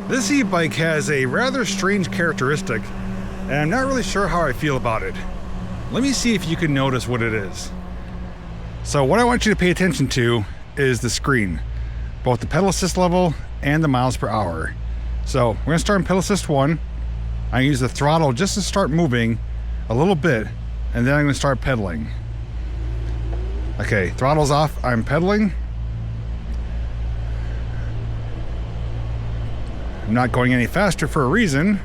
This e-bike has a rather strange characteristic, and I'm not really sure how I feel about it. Let me see if you can notice what it is. So what I want you to pay attention to is the screen, both the pedal assist level and the miles per hour. So we're gonna start in pedal assist 1. I'm gonna use the throttle just to start moving a little bit, and then I'm gonna start pedaling. Okay, throttle's off, I'm pedaling. I'm not going any faster for a reason.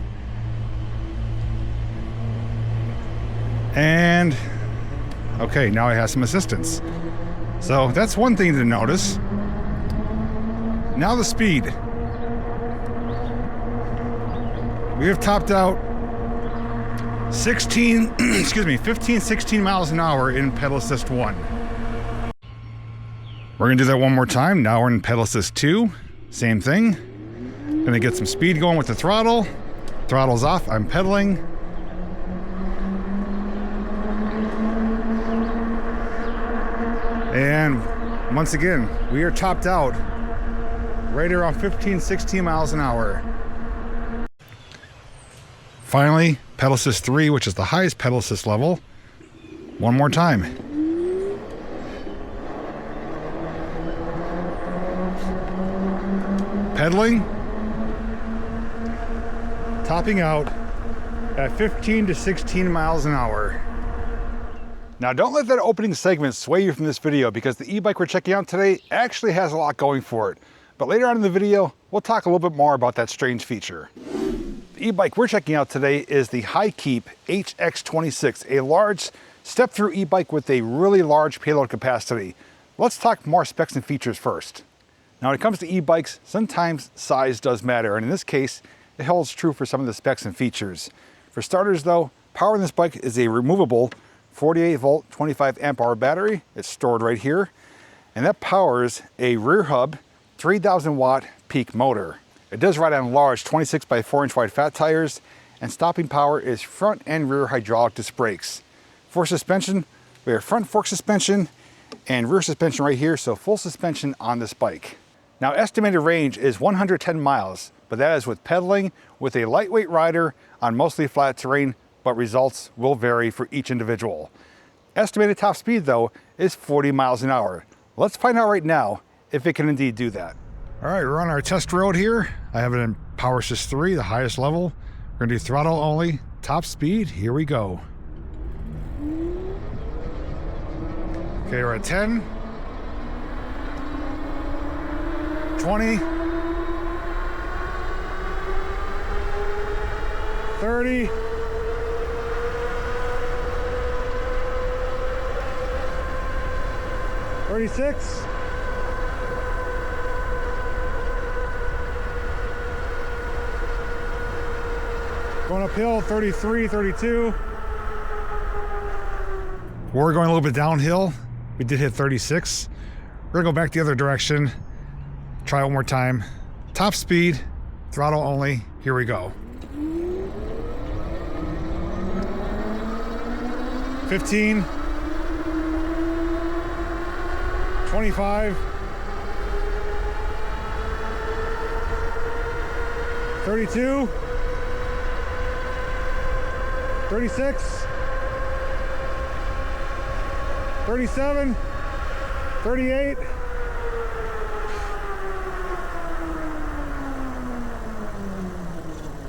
And, okay, now I have some assistance. So that's one thing to notice. Now the speed. We have topped out 15, 16 miles an hour in pedal assist 1. We're gonna do that one more time. Now we're in pedal assist 2, same thing. Gonna get some speed going with the throttle. Throttle's off, I'm pedaling. And once again, we are topped out right around 15, 16 miles an hour. Finally, pedal assist 3, which is the highest pedal assist level. One more time. Pedaling. Topping out at 15 to 16 miles an hour. Now don't let that opening segment sway you from this video, because the e-bike we're checking out today actually has a lot going for it. But later on in the video, we'll talk a little bit more about that strange feature. The e-bike we're checking out today is the Helokeep HX26, a large step-through e-bike with a really large payload capacity. Let's talk more specs and features first. Now when it comes to e-bikes, sometimes size does matter, and in this case, it holds true for some of the specs and features. For starters though, power in this bike is a removable 48 volt, 25 amp hour battery. It's stored right here. And that powers a rear hub, 3000 watt peak motor. It does ride on large 26 by 4 inch wide fat tires, and stopping power is front and rear hydraulic disc brakes. For suspension, we have front fork suspension and rear suspension right here, so full suspension on this bike. Now estimated range is 110 miles, but that is with pedaling with a lightweight rider on mostly flat terrain, but results will vary for each individual. Estimated top speed though is 40 miles an hour. Let's find out right now if it can indeed do that. All right, we're on our test road here. I have it in Power Assist 3, the highest level. We're gonna do throttle only, top speed, here we go. Okay, we're at 10, 20, 30, 36, going uphill, 33, 32. We're going a little bit downhill. We did hit 36. We're gonna go back the other direction. Try one more time. Top speed, throttle only, here we go. 15, 25, 32, 36, 37, 38,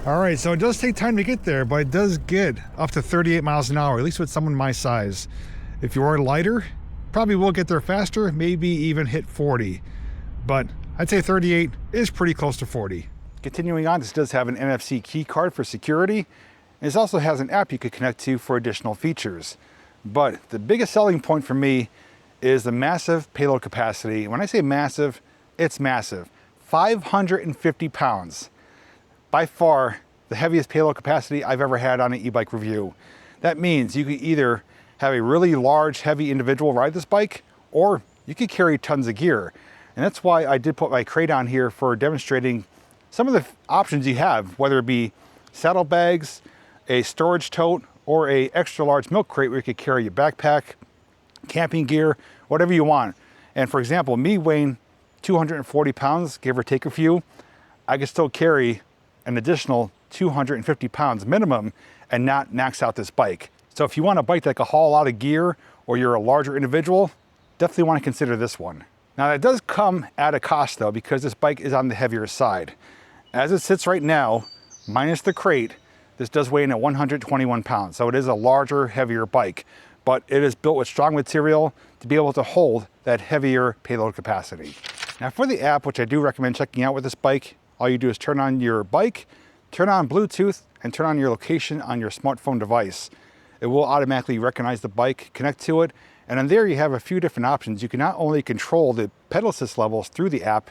all right, so it does take time to get there, but it does get up to 38 miles an hour, at least with someone my size. If you are lighter, probably will get there faster, maybe even hit 40. But I'd say 38 is pretty close to 40. Continuing on, this does have an NFC key card for security. And this also has an app you could connect to for additional features. But the biggest selling point for me is the massive payload capacity. When I say massive, it's massive. 550 pounds. By far the heaviest payload capacity I've ever had on an e-bike review. That means you could either have a really large, heavy individual ride this bike, or you could carry tons of gear. And that's why I did put my crate on here for demonstrating some of the options you have, whether it be saddlebags, a storage tote, or a extra large milk crate where you could carry your backpack, camping gear, whatever you want. And for example, me weighing 240 pounds, give or take a few, I can still carry an additional 250 pounds minimum and not max out this bike. So if you want a bike that can haul a lot of gear, or you're a larger individual, definitely want to consider this one. Now that does come at a cost though, because this bike is on the heavier side. As it sits right now, minus the crate, this does weigh in at 121 pounds. So it is a larger, heavier bike, but it is built with strong material to be able to hold that heavier payload capacity. Now for the app, which I do recommend checking out with this bike, all you do is turn on your bike, turn on Bluetooth, and turn on your location on your smartphone device. It will automatically recognize the bike, connect to it, and on there you have a few different options. You can not only control the pedal assist levels through the app,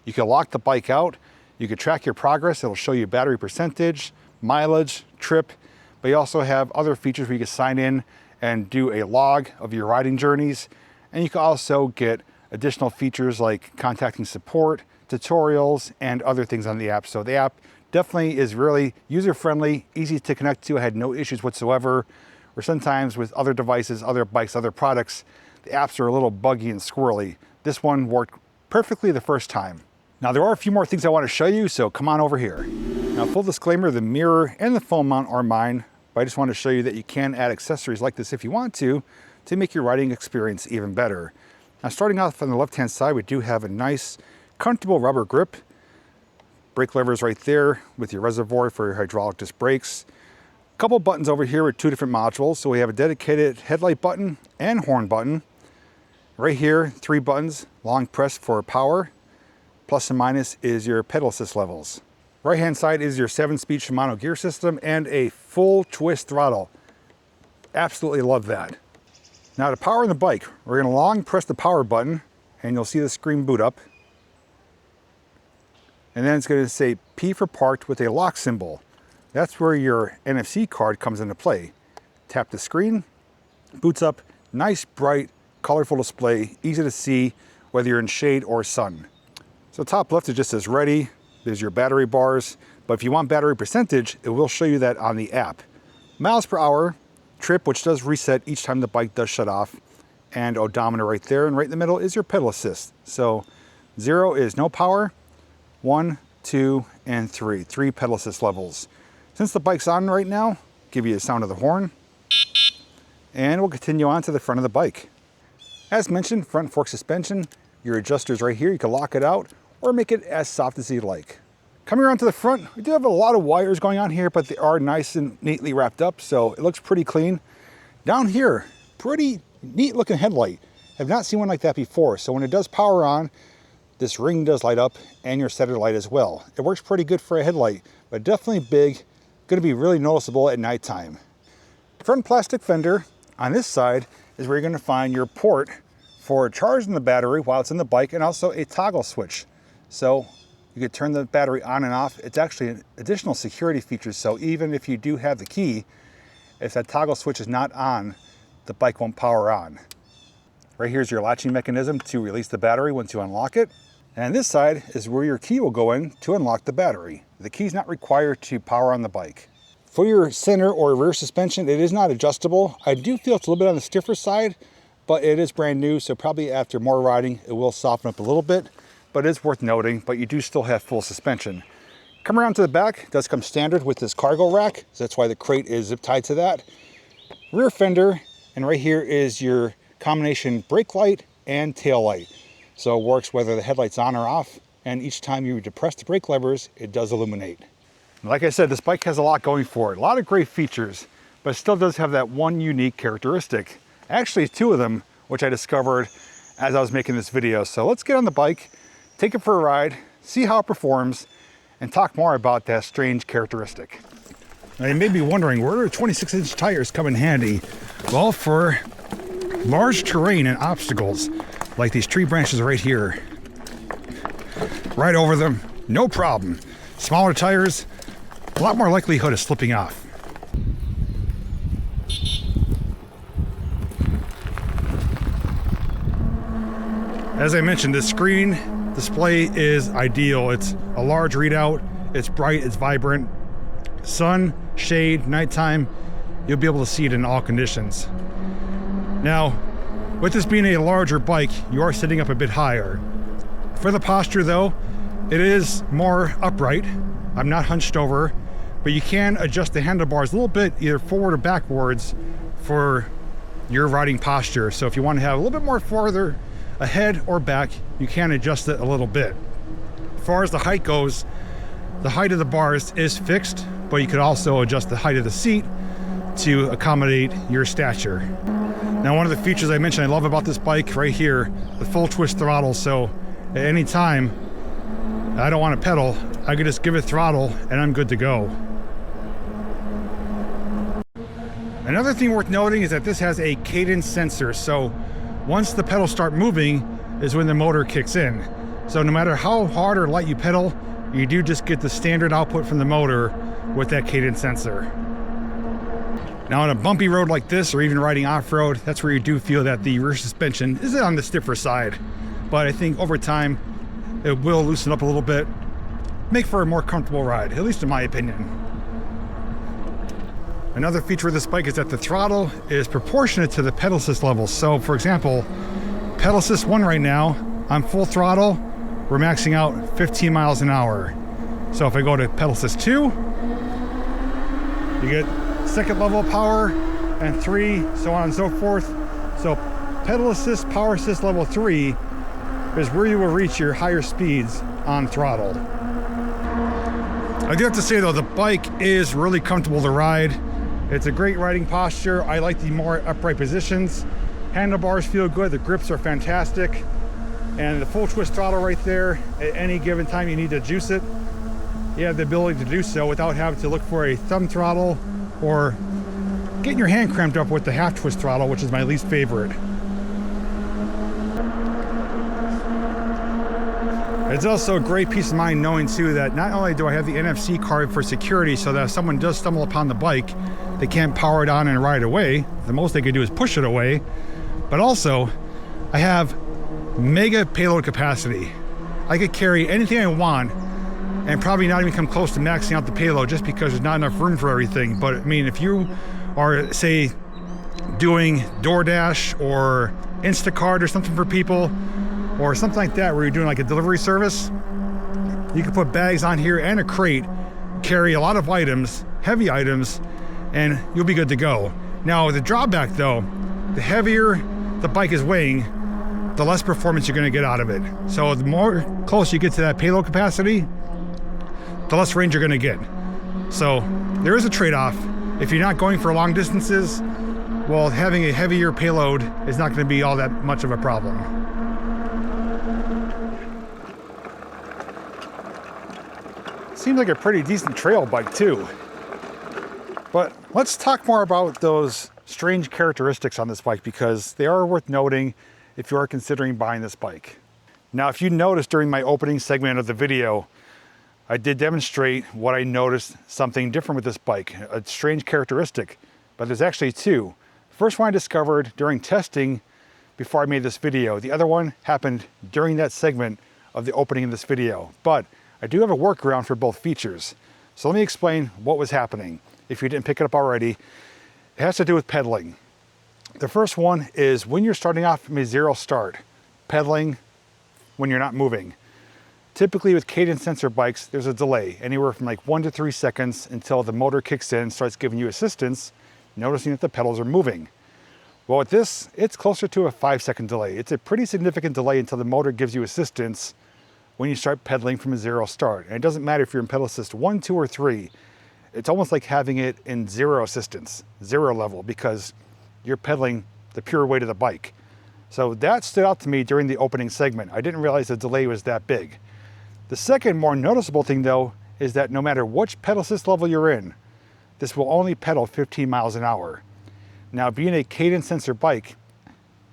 you can lock the bike out, you can track your progress, it'll show you battery percentage, mileage, trip, but you also have other features where you can sign in and do a log of your riding journeys, and you can also get additional features like contacting support, tutorials, and other things on the app. So the app definitely is really user-friendly, easy to connect to. I had no issues whatsoever. Or sometimes with other devices, other bikes, other products, the apps are a little buggy and squirrely. This one worked perfectly the first time. Now there are a few more things I want to show you, so come on over here. Now full disclaimer, the mirror and the phone mount are mine, but I just want to show you that you can add accessories like this if you want to make your riding experience even better. Now starting off on the left-hand side, we do have a nice, comfortable rubber grip. Brake levers right there with your reservoir for your hydraulic disc brakes. Couple buttons over here with two different modules. So we have a dedicated headlight button and horn button. Right here, 3 buttons, long press for power. Plus and minus is your pedal assist levels. Right hand side is your 7-speed Shimano gear system and a full twist throttle. Absolutely love that. Now to power the bike, we're gonna long press the power button and you'll see the screen boot up. And then it's gonna say P for parked with a lock symbol. That's where your NFC card comes into play. Tap the screen, boots up, nice, bright, colorful display, easy to see whether you're in shade or sun. So top left, it just says ready. There's your battery bars, but if you want battery percentage, it will show you that on the app. Miles per hour, trip, which does reset each time the bike does shut off, and odometer right there, and right in the middle is your pedal assist. So 0 is no power, 1, 2, and 3. 3 pedal assist levels. Since the bike's on right now, give you the sound of the horn, and we'll continue on to the front of the bike. As mentioned, front fork suspension, your adjusters right here, you can lock it out or make it as soft as you like. Coming around to the front, we do have a lot of wires going on here, but they are nice and neatly wrapped up, so it looks pretty clean. Down here, pretty neat looking headlight. Have not seen one like that before, so when it does power on, this ring does light up and your center light as well. It works pretty good for a headlight, but definitely big. Going to be really noticeable at nighttime. Front plastic fender on this side is where you're going to find your port for charging the battery while it's in the bike, and also a toggle switch. So you could turn the battery on and off. It's actually an additional security feature, so even if you do have the key, if that toggle switch is not on, the bike won't power on. Right here's your latching mechanism to release the battery once you unlock it. And this side is where your key will go in to unlock the battery. The key is not required to power on the bike. For your center or rear suspension, it is not adjustable. I do feel it's a little bit on the stiffer side, but it is brand new, so probably after more riding, it will soften up a little bit, but it's worth noting, but you do still have full suspension. Come around to the back, it does come standard with this cargo rack, so that's why the crate is zip tied to that. Rear fender, and right here is your combination brake light and tail light. So it works whether the headlight's on or off, and each time you depress the brake levers, it does illuminate. Like I said, this bike has a lot going for it. A lot of great features, but it still does have that one unique characteristic. Actually, 2 of them, which I discovered as I was making this video. So let's get on the bike, take it for a ride, see how it performs, and talk more about that strange characteristic. Now you may be wondering, where do 26-inch tires come in handy? Well, for large terrain and obstacles, like these tree branches right here. Right over them, no problem. Smaller tires, a lot more likelihood of slipping off. As I mentioned, the screen display is ideal. It's a large readout, it's bright, it's vibrant. Sun, shade, nighttime, you'll be able to see it in all conditions. Now, with this being a larger bike, you are sitting up a bit higher. For the posture though, It is more upright. I'm not hunched over, but you can adjust the handlebars a little bit, either forward or backwards, for your riding posture. So if you want to have a little bit more farther ahead or back, you can adjust it a little bit. As far as the height goes, the height of the bars is fixed, but you could also adjust the height of the seat to accommodate your stature. Now, one of the features I mentioned I love about this bike right here, the full twist throttle. So at any time I don't want to pedal, I could just give it throttle and I'm good to go. Another thing worth noting is that this has a cadence sensor. So once the pedals start moving is when the motor kicks in. So no matter how hard or light you pedal, you do just get the standard output from the motor with that cadence sensor. Now on a bumpy road like this, or even riding off-road, that's where you do feel that the rear suspension is on the stiffer side. But I think over time, it will loosen up a little bit, make for a more comfortable ride, at least in my opinion. Another feature of this bike is that the throttle is proportionate to the pedal assist level. So for example, pedal assist 1 right now, on full throttle, we're maxing out 15 miles an hour. So if I go to pedal assist 2, you get second level of power, and 3, so on and so forth. So pedal assist, power assist level 3 is where you will reach your higher speeds on throttle. I do have to say though, the bike is really comfortable to ride. It's a great riding posture. I like the more upright positions. Handlebars feel good, the grips are fantastic. And the full twist throttle right there, at any given time you need to juice it, you have the ability to do so without having to look for a thumb throttle or getting your hand cramped up with the half twist throttle, which is my least favorite. It's also a great peace of mind knowing too that not only do I have the NFC card for security so that if someone does stumble upon the bike, they can't power it on and ride away. The most they can do is push it away. But also, I have mega payload capacity. I could carry anything I want and probably not even come close to maxing out the payload just because there's not enough room for everything. But I mean, if you are, say, doing DoorDash or Instacart or something for people, or something like that where you're doing like a delivery service, you can put bags on here and a crate, carry a lot of items, heavy items, and you'll be good to go. Now the drawback though, the heavier the bike is weighing, the less performance you're gonna get out of it. So the more close you get to that payload capacity, the less range you're gonna get. So there is a trade-off. If you're not going for long distances, well, having a heavier payload is not gonna be all that much of a problem. Seems like a pretty decent trail bike too. But let's talk more about those strange characteristics on this bike because they are worth noting if you are considering buying this bike. Now, if you noticed during my opening segment of the video, I did demonstrate what I noticed something different with this bike, a strange characteristic, but there's actually two. First one I discovered during testing before I made this video. The other one happened during that segment of the opening of this video, but I do have a workaround for both features. So let me explain what was happening. If you didn't pick it up already, it has to do with pedaling. The first one is when you're starting off from a zero start, pedaling when you're not moving. Typically with cadence sensor bikes, there's a delay, anywhere from like 1 to 3 seconds until the motor kicks in and starts giving you assistance, noticing that the pedals are moving. Well, with this, it's closer to a 5-second delay. It's a pretty significant delay until the motor gives you assistance when you start pedaling from a zero start. And it doesn't matter if you're in pedal assist 1, 2, or 3. It's almost like having it in zero assistance, zero level, because you're pedaling the pure weight of the bike. So that stood out to me during the opening segment. I didn't realize the delay was that big. The second more noticeable thing though, is that no matter which pedal assist level you're in, this will only pedal 15 miles an hour. Now, being a cadence sensor bike,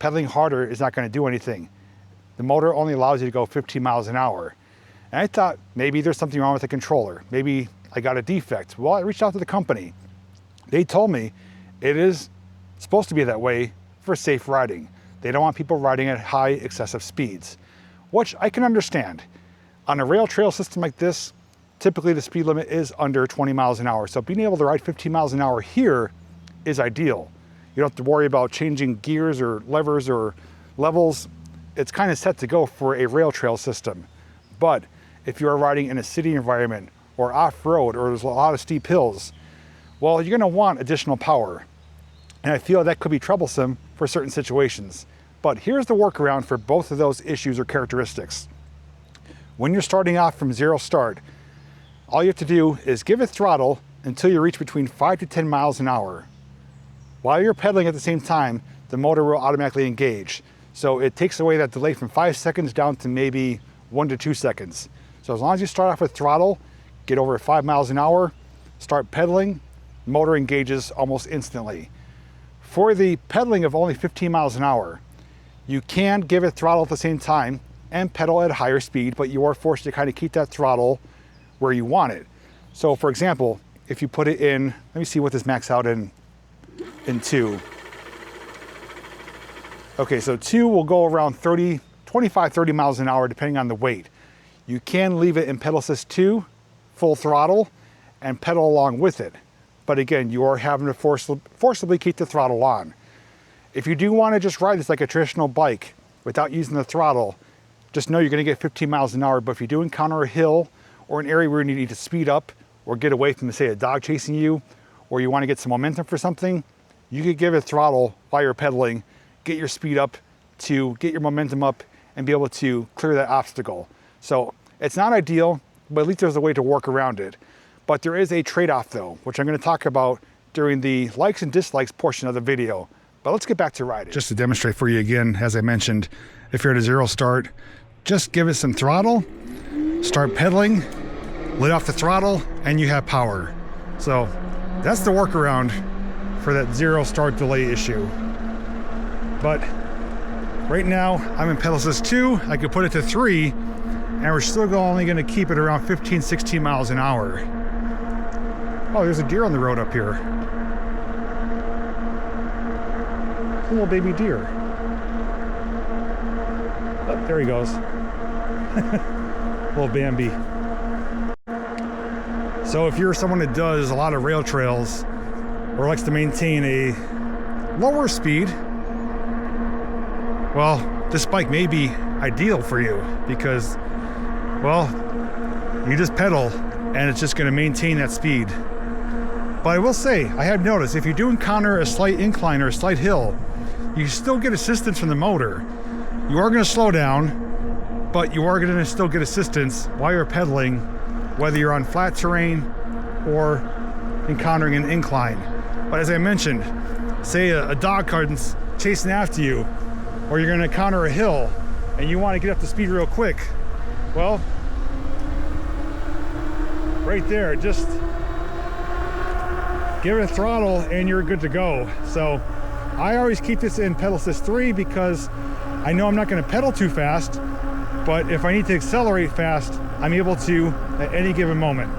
pedaling harder is not going to do anything. The motor only allows you to go 15 miles an hour. And I thought maybe there's something wrong with the controller. Maybe I got a defect. Well, I reached out to the company. They told me it is supposed to be that way for safe riding. They don't want people riding at high excessive speeds, which I can understand. On a rail trail system like this, typically the speed limit is under 20 miles an hour. So being able to ride 15 miles an hour here is ideal. You don't have to worry about changing gears or levers or levels. It's kind of set to go for a rail trail system. But if you are riding in a city environment or off-road or there's a lot of steep hills, well, you're gonna want additional power. And I feel that could be troublesome for certain situations. But here's the workaround for both of those issues or characteristics. When you're starting off from zero start, all you have to do is give it throttle until you reach between 5 to 10 miles an hour. While you're pedaling at the same time, the motor will automatically engage. So it takes away that delay from 5 seconds down to maybe 1 to 2 seconds. So as long as you start off with throttle, get over 5 miles an hour, start pedaling, motor engages almost instantly. For the pedaling of only 15 miles an hour, you can give it throttle at the same time and pedal at a higher speed, but you are forced to kind of keep that throttle where you want it. So for example, if you put it in, let me see what this max out in 2. Okay, so 2 will go around 25, 30 miles an hour depending on the weight. You can leave it in pedal assist 2, full throttle, and pedal along with it. But again, you are having to forcibly keep the throttle on. If you do want to just ride this like a traditional bike without using the throttle, just know you're going to get 15 miles an hour. But if you do encounter a hill or an area where you need to speed up or get away from, say, a dog chasing you, or you want to get some momentum for something, you could give it throttle while you're pedaling, get your speed up to get your momentum up and be able to clear that obstacle. So it's not ideal, but at least there's a way to work around it. But there is a trade-off though, which I'm going to talk about during the likes and dislikes portion of the video. But let's get back to riding. Just to demonstrate for you again, as I mentioned, if you're at a zero start, just give it some throttle, start pedaling, let off the throttle, and you have power. So that's the workaround for that zero start delay issue. But right now I'm in pedal assist 2, I could put it to 3, and we're still only going to keep it around 15, 16 miles an hour. Oh, there's a deer on the road up here. A little baby deer. Oh, there he goes. Little Bambi. So if you're someone that does a lot of rail trails or likes to maintain a lower speed, well, this bike may be ideal for you because, well, you just pedal and it's just going to maintain that speed. But I will say, I have noticed if you do encounter a slight incline or a slight hill, you still get assistance from the motor. You are going to slow down, but you are going to still get assistance while you're pedaling, whether you're on flat terrain or encountering an incline. But as I mentioned, say a dog comes chasing after you, or you're going to encounter a hill and you want to get up to speed real quick, well, right there, just give it a throttle and you're good to go. So I always keep this in pedal assist 3 because I know I'm not going to pedal too fast, but if I need to accelerate fast, I'm able to at any given moment.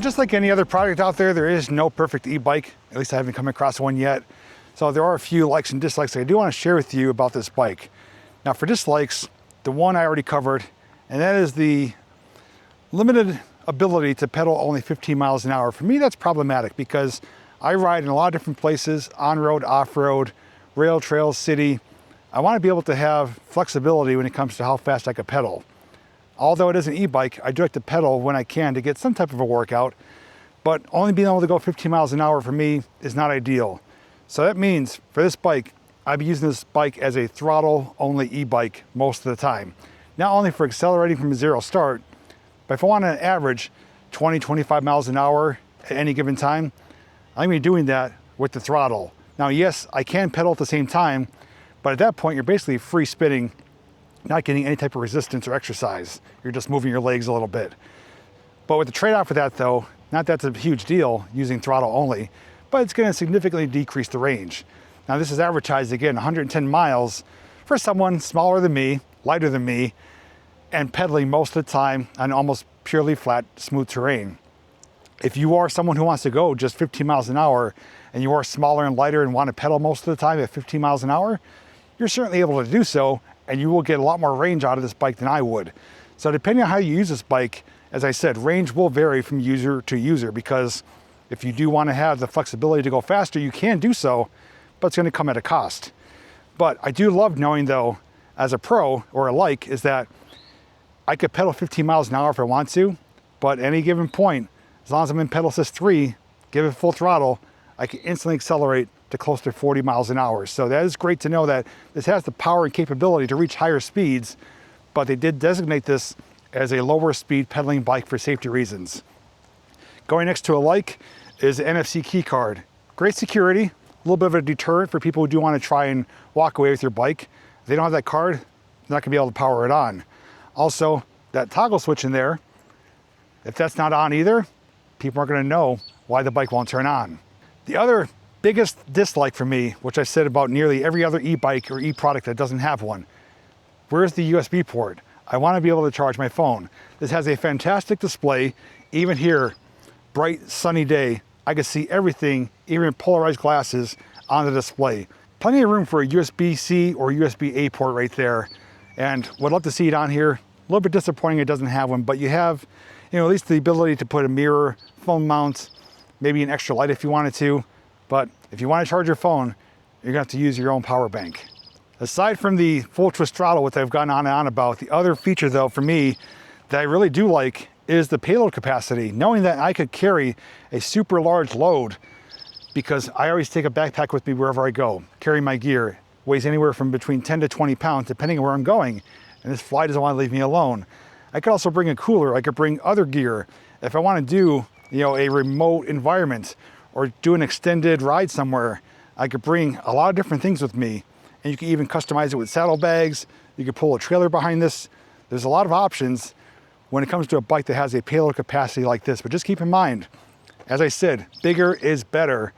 Just like any other product out there is no perfect e-bike. At least I haven't come across one yet. So there are a few likes and dislikes that I do want to share with you about this bike. Now for dislikes, the one I already covered, and that is the limited ability to pedal only 15 miles an hour. For me, that's problematic because I ride in a lot of different places, on-road, off-road, rail, trails, city. I want to be able to have flexibility when it comes to how fast I can pedal. Although it is an e-bike, I do like to pedal when I can to get some type of a workout, but only being able to go 15 miles an hour for me is not ideal. So that means for this bike, I'll be using this bike as a throttle only e-bike most of the time. Not only for accelerating from a zero start, But if I want to average 20, 25 miles an hour at any given time, I'm going to be doing that with the throttle. Now, yes, I can pedal at the same time, but at that point, you're basically free spinning, not getting any type of resistance or exercise. You're just moving your legs a little bit. But with the trade-off for that though, not that's a huge deal using throttle only, but it's going to significantly decrease the range. Now this is advertised again, 110 miles for someone smaller than me, lighter than me, and pedaling most of the time on almost purely flat, smooth terrain. If you are someone who wants to go just 15 miles an hour and you are smaller and lighter and want to pedal most of the time at 15 miles an hour, you're certainly able to do so, and you will get a lot more range out of this bike than I would. So depending on how you use this bike, as I said, range will vary from user to user, because if you do want to have the flexibility to go faster, you can do so, but it's going to come at a cost. But I do love knowing though, as a pro or a like, is that I could pedal 15 miles an hour if I want to, but at any given point, as long as I'm in pedal assist 3, give it full throttle, I can instantly accelerate to close to 40 miles an hour. So that is great to know that this has the power and capability to reach higher speeds, but they did designate this as a lower speed pedaling bike for safety reasons. Going next to a like is the NFC key card. Great security, a little bit of a deterrent for people who do want to try and walk away with your bike. If they don't have that card, they're not going to be able to power it on. Also, that toggle switch in there, if that's not on either, people aren't going to know why the bike won't turn on. The other biggest dislike for me, which I said about nearly every other e-bike or e-product that doesn't have one, where's the USB port? I want to be able to charge my phone. This has a fantastic display. Even here, bright sunny day, I can see everything, even in polarized glasses, on the display. Plenty of room for a USB-C or USB-A port right there, and would love to see it on here. A little bit disappointing it doesn't have one, but you have, at least the ability to put a mirror, phone mount, maybe an extra light if you wanted to. But if you want to charge your phone, you're going to have to use your own power bank. Aside from the full twist throttle, which I've gone on and on about, the other feature though for me that I really do like is the payload capacity. Knowing that I could carry a super large load, because I always take a backpack with me wherever I go, carry my gear, weighs anywhere from between 10 to 20 pounds depending on where I'm going, and this fly doesn't want to leave me alone. I could also bring a cooler, I could bring other gear. If I want to do a remote environment or do an extended ride somewhere, I could bring a lot of different things with me. And you can even customize it with saddlebags. You could pull a trailer behind this. There's a lot of options when it comes to a bike that has a payload capacity like this. But just keep in mind, as I said, bigger is better.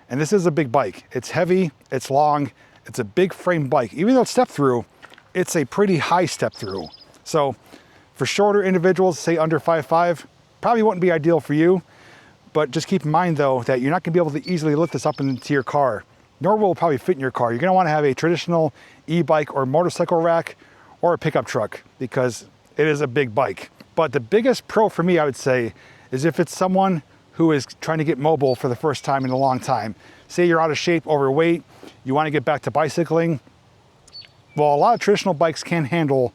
And this is a big bike. It's heavy, it's long, it's a big frame bike. Even though it's step-through, it's a pretty high step-through. So for shorter individuals, say under 5'5", probably wouldn't be ideal for you. But just keep in mind though, that you're not gonna be able to easily lift this up into your car, nor will it probably fit in your car. You're gonna wanna have a traditional e-bike or motorcycle rack or a pickup truck, because it is a big bike. But the biggest pro for me, I would say, is if it's someone who is trying to get mobile for the first time in a long time. Say you're out of shape, overweight, you wanna get back to bicycling. Well, a lot of traditional bikes can handle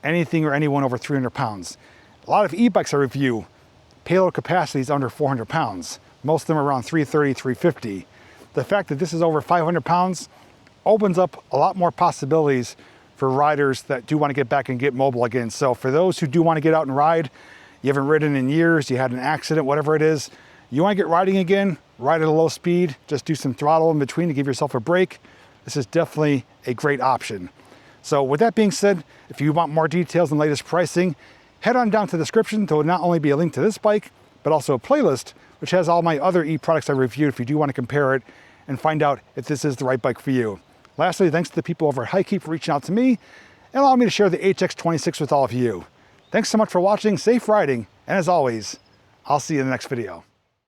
anything or anyone over 300 pounds. A lot of e-bikes I review, payload capacity is under 400 pounds. Most of them are around 330, 350. The fact that this is over 500 pounds opens up a lot more possibilities for riders that do want to get back and get mobile again. So for those who do want to get out and ride, you haven't ridden in years, you had an accident, whatever it is, you want to get riding again, ride at a low speed, just do some throttle in between to give yourself a break. This is definitely a great option. So with that being said, if you want more details and latest pricing, head on down to the description. There will not only be a link to this bike, but also a playlist, which has all my other e-products I reviewed if you do want to compare it and find out if this is the right bike for you. Lastly, thanks to the people over at Helokeep for reaching out to me and allowing me to share the HX26 with all of you. Thanks so much for watching, safe riding, and as always, I'll see you in the next video.